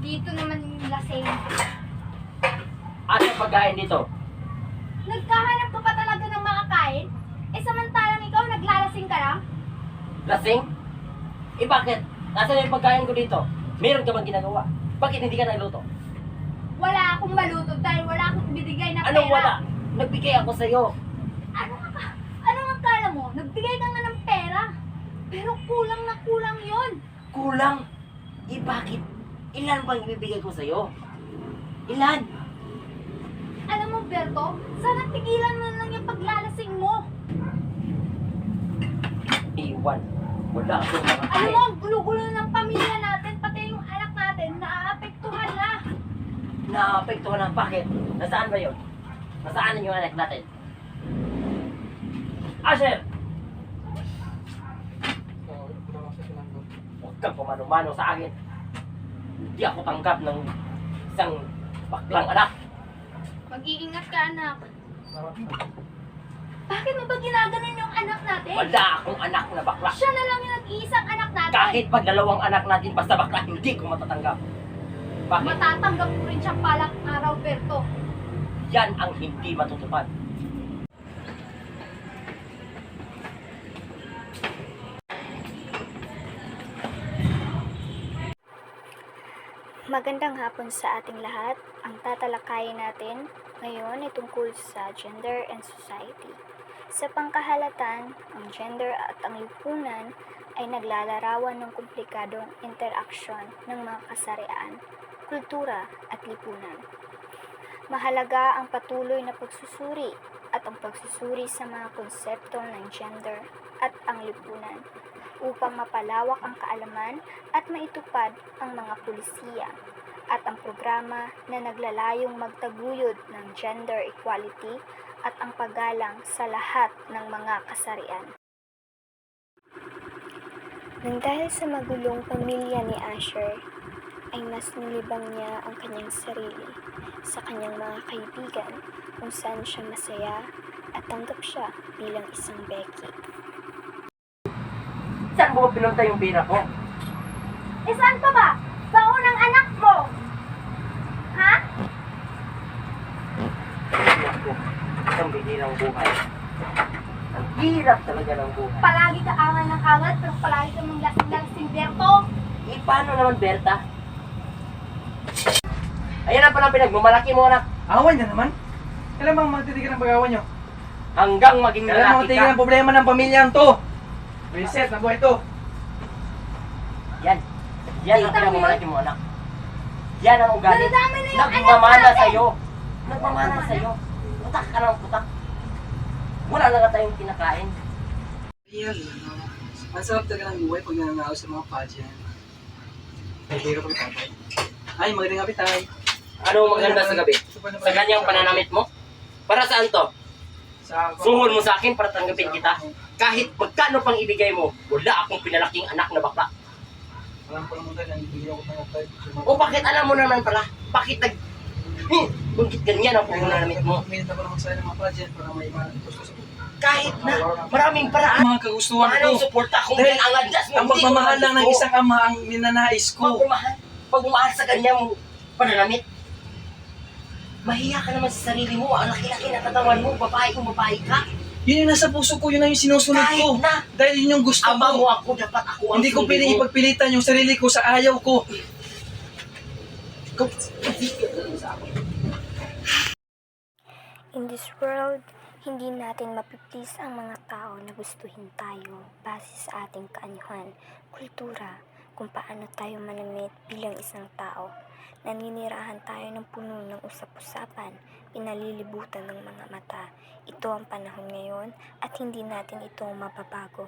Dito naman yung lasing. Ano pagkain dito? Nagkahanap ka pa talaga ng makakain? Eh samantalang ikaw naglalasing ka lang? Lasing? Eh bakit? Nasaan yung pagkain ko dito? Meron ka bang ginagawa? Bakit hindi ka nagluto? Wala akong maluto dahil wala akong binigay na pera. Anong wala? Nagbigay ako sa'yo. Ano ang akala mo? Nagbigay ka nga ng pera. Pero kulang na kulang yon. Kulang? Eh bakit? Ilan bang ibibigay ko sa'yo? Ilan? Alam mo, Berto, sana tigilan mo lang yung paglalasing mo. Iwan. Wala akong Alam makakain. mo, ang gulo-gulo ng pamilya natin, pati yung anak natin, naaapektuhan na. Naapektuhan na. Bakit? Nasaan ba yun? Nasaan yung anak natin? Asher! Huwag kang pumano-mano sa akin. Hindi ako tanggap ng isang baklang anak. Mag-iingat ka, anak. Bakit mo ba ginaganon yung anak natin? Wala akong anak na bakla. Siya na lang yung nag-iisang anak natin. Kahit pag dalawang anak natin basta bakla, hindi ko matatanggap. Bakit? Matatanggap mo rin siyang palang araw, Berto. Yan ang hindi matutupad. Magandang hapon sa ating lahat. Ang tatalakayin natin ngayon ay tungkol sa gender and society. Sa pangkahalatan, ang gender at ang lipunan ay naglalarawan ng komplikadong interaksyon ng mga kasarian, kultura at lipunan. Mahalaga ang patuloy na pagsusuri at ang pagsusuri sa mga konsepto ng gender at ang lipunan upang mapalawak ang kaalaman at maitupad ang mga pulisiya at ang programa na naglalayong magtaguyod ng gender equality at ang paggalang sa lahat ng mga kasarian. Nang dahil sa magulong pamilya ni Asher, ay mas nilibang niya ang kanyang sarili sa kanyang mga kaibigan kung saan siya masaya at tanggap siya bilang isang Becky. Saan mo pinunta yung pera ko? Eh saan pa ba? Sa unang anak mo! Ha? Naku, isang bihirang buhay. Ang hirap talaga ng buhay. Palagi ka angan ng angat, pero palagi ka mong lasing-lasing, Berto. Eh, paano naman, Berta? Ayan na pala pinagmamalaki mo, anak. Awan niya naman. Kailan bang matitigan ang pag-awan niyo? Hanggang maging Kailan bang lalaki matitigan ka. ang problema ng pamilyang to? Reset na buhay to. Yan. Yan ang Kita mo pinagmamalaki mo, anak. Yan ang ugali. Nadadami na yung anak Nagmamana natin. sa'yo. Nagmamana sa'yo. Putak ka ng putak. Wala na nga tayong kinakain. Yan. Ang sarap talaga ng buhay pag nananao sa mga pageant. Ay, hirap ang tatay. Ay, magandang gabi tay. Ano maganda sa gabi? Sa ganyang pananamit mo? Para saan to? Sa Suhol mo sa akin para tanggapin kita. Kahit magkano pang ibigay mo, wala akong pinalaking anak na bakla. Alam ko naman tayo, nangbigyan ako ng tay. O bakit alam mo naman pala? Bakit bakit ganyan ang pananamit mo? Minit ako naman sa'yo ng mga pageant para may gusto sa Kahit na maraming paraan. mga kagustuhan Paano ko. suporta kung Dahil ginangadas mo? ang pagmamahal lang ng isang ama ang ninanais ko. Pagmamahal sa ganyang pananamit. Mahiya ka naman sa sarili mo. Ang laki-laki na katawan mo. Babae kung babae ka. Yun yung nasa puso ko, yun ang yung sinusunod Kahit ko. na. Dahil yun yung gusto Ama mo ko. ako, dapat ako ang Hindi ko sundin pwedeng mo. ipagpilitan yung sarili ko sa ayaw ko. In this world, hindi natin mapiplis ang mga tao na gustuhin tayo base sa ating kaanyuhan, kultura, kung paano tayo manamit bilang isang tao. Naninirahan tayo ng puno ng usap-usapan, pinalilibutan ng mga mata. Ito ang panahon ngayon at hindi natin ito mababago.